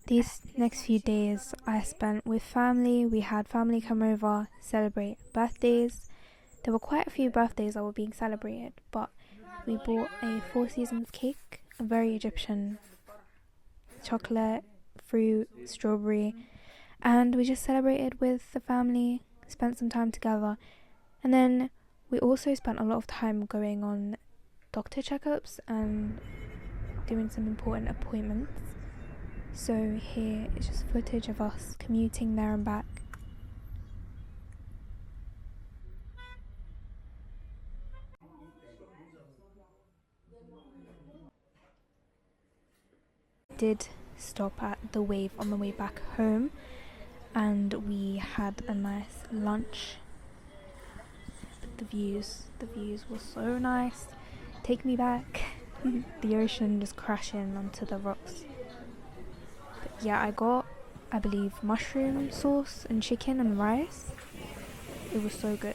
These next few days I spent with family. We had family come over, celebrate birthdays. There were quite a few birthdays that were being celebrated, but we bought a Four Seasons cake, a very Egyptian chocolate, fruit, strawberry, and we just celebrated with the family, spent some time together. And then we also spent a lot of time going on doctor checkups and doing some important appointments. So here is just footage of us commuting there and back. Did stop at the Wave on the way back home, and we had a nice lunch. But the views were so nice. Take me back. The ocean just crashing onto the rocks. But yeah, I got, I believe, mushroom sauce and chicken and rice. It was so good.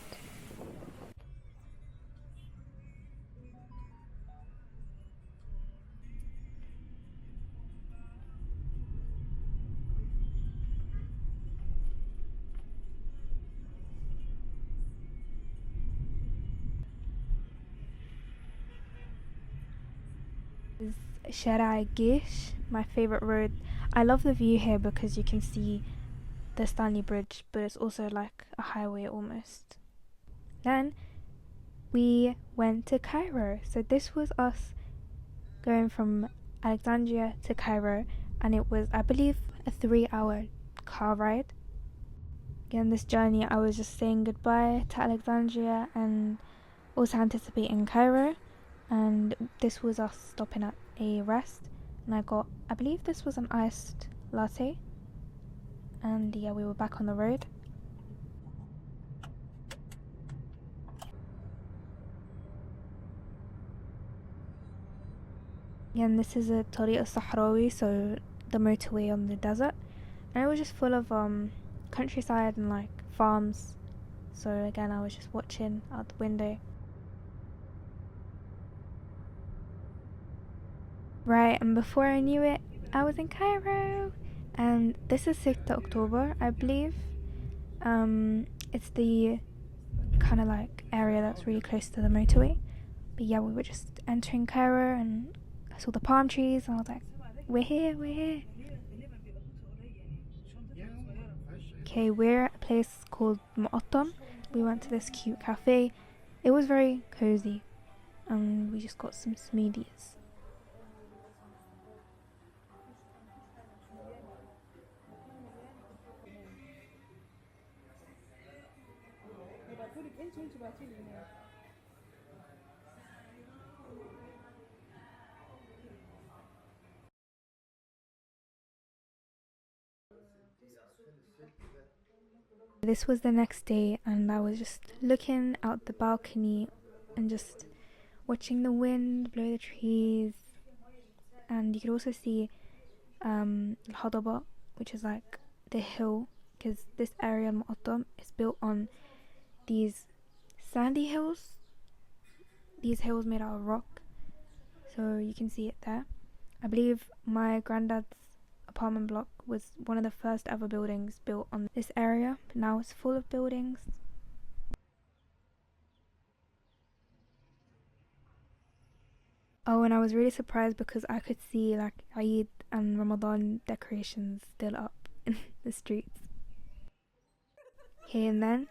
Sharai Gish, my favorite road. I love the view here because you can see the Stanley Bridge, but it's also like a highway almost. Then we went to Cairo. So this was us going from Alexandria to Cairo, and it was, I believe, a 3-hour car ride. Again, this journey I was just saying goodbye to Alexandria and also anticipating Cairo, and this was us stopping at a rest, and I got, I believe this was an iced latte, and yeah, we were back on the road. Again, this is a Tariq al-Sahrawi, so the motorway on the desert, and it was just full of countryside and like farms. So again, I was just watching out the window. Right, and before I knew it, I was in Cairo, and this is 6th October, I believe. It's the kind of like area that's really close to the motorway. But yeah, we were just entering Cairo, and I saw the palm trees, and I was like, we're here. Okay, we're at a place called Mu'attam. We went to this cute cafe. It was very cozy, and we just got some smoothies. This was the next day, and I was just looking out the balcony and just watching the wind blow the trees, and you could also see Al-Hadaba, which is like the hill, because this area in Mu'attam is built on these sandy hills, these hills made out of rock, so you can see it there. I believe my granddad's apartment block was one of the first ever buildings built on this area, but now it's full of buildings. Oh, and I was really surprised because I could see like Eid and Ramadan decorations still up in the streets. Okay, and then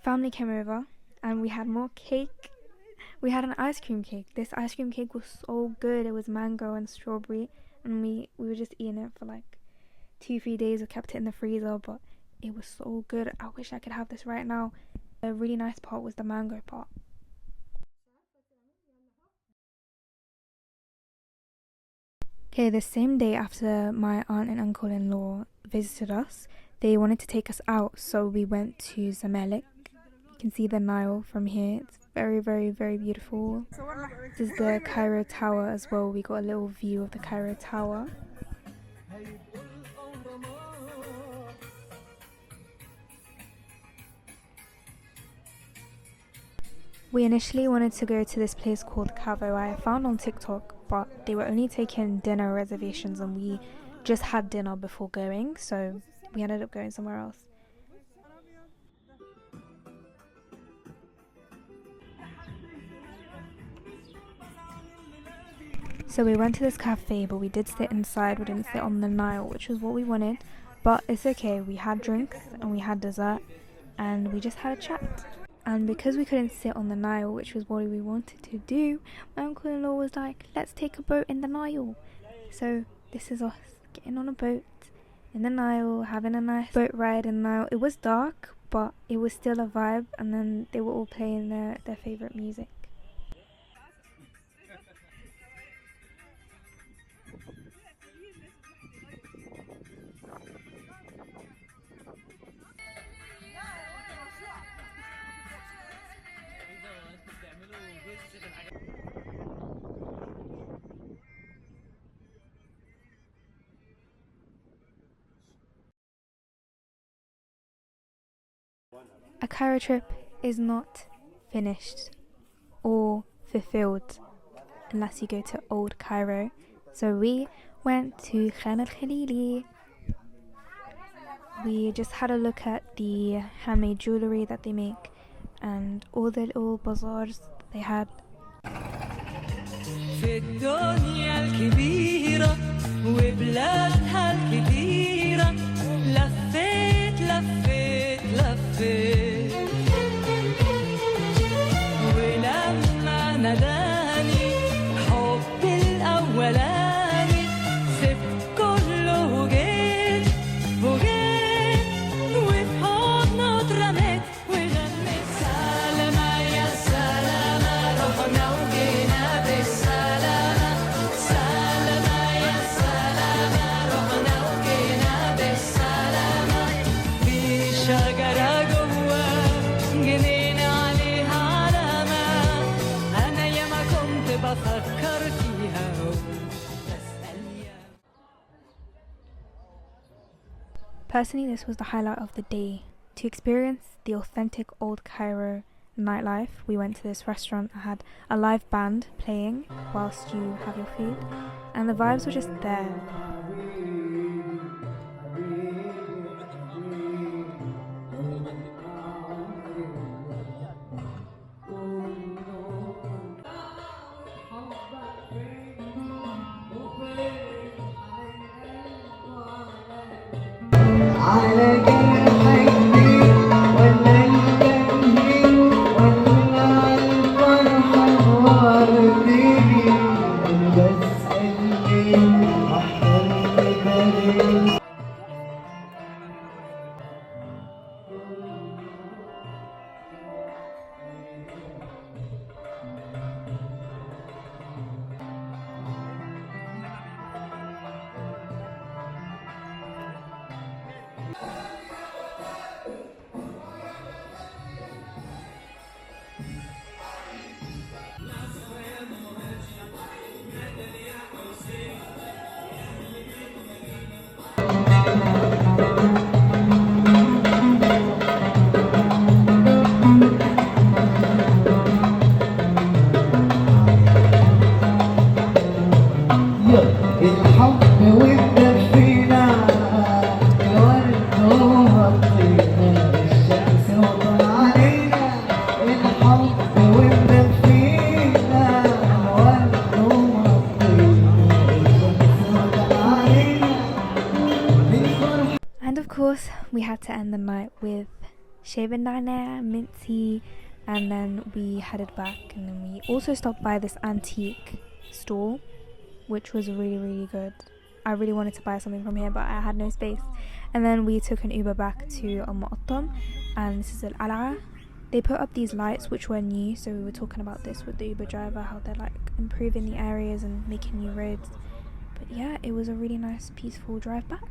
family came over and we had more cake. We had an ice cream cake. This ice cream cake was so good. It was mango and strawberry, and we were just eating it for like 2-3 days. We kept it in the freezer, but it was so good. I wish I could have this right now. The really nice part was the mango part. Okay, the same day after my aunt and uncle-in-law visited us, they wanted to take us out, so we went to Zamalek. You can see the Nile from here. It's very, very, very beautiful. This is the Cairo Tower as well. We got a little view of the Cairo Tower. We initially wanted to go to this place called Cavo I found on TikTok, but they were only taking dinner reservations, and we just had dinner before going, so we ended up going somewhere else. So we went to this cafe, but we did sit inside. We didn't sit on the Nile, which was what we wanted, but it's okay. We had drinks and we had dessert and we just had a chat. And because we couldn't sit on the Nile, which was what we wanted to do, my uncle-in-law was like, let's take a boat in the Nile. So this is us getting on a boat in the Nile, having a nice boat ride in the Nile. It was dark, but it was still a vibe, and then they were all playing their favourite music. A Cairo trip is not finished or fulfilled unless you go to Old Cairo. So we went to Khan al-Khalili. We just had a look at the handmade jewellery that they make and all the little bazaars they had. في الدنيا الكبيرة وبلادها الكتيرة لفيت لفيت لفيت ولما ناداني حبي الأولاني سبت كله وجيت وجيت وفي حضنه اترميت وغنيت سلامة يا سلامة رحنا وجينا بالسلامة سلامة يا سلامة رحنا وجينا بالسلامة في شجرة جوا جنينة عليها علامة أنا ياما كنت بفكر فيها وبسأل يا Personally, this was the highlight of the day. To experience the authentic old Cairo nightlife, we went to this restaurant that had a live band playing whilst you have your food, and the vibes were just there. على جرحي ولا الجنين ولا الفرحة ورديني بسأل ليه أحضر بالي الحب والدفينة الورد وغطينا الشمس وطلعنا الحب والدفينة الورد وغطينا الشمس وطلعنا And of course, we had to end the night with shaven nana, mint tea, and then we headed back. And then we also stopped by this antique store, which was really good. I really wanted to buy something from here, but I had no space. And then we took an Uber back to Mu'attam, and this is Al-Ala. They put up these lights which were new, so we were talking about this with the Uber driver, how they're like improving the areas and making new roads. But yeah, it was a really nice peaceful drive back.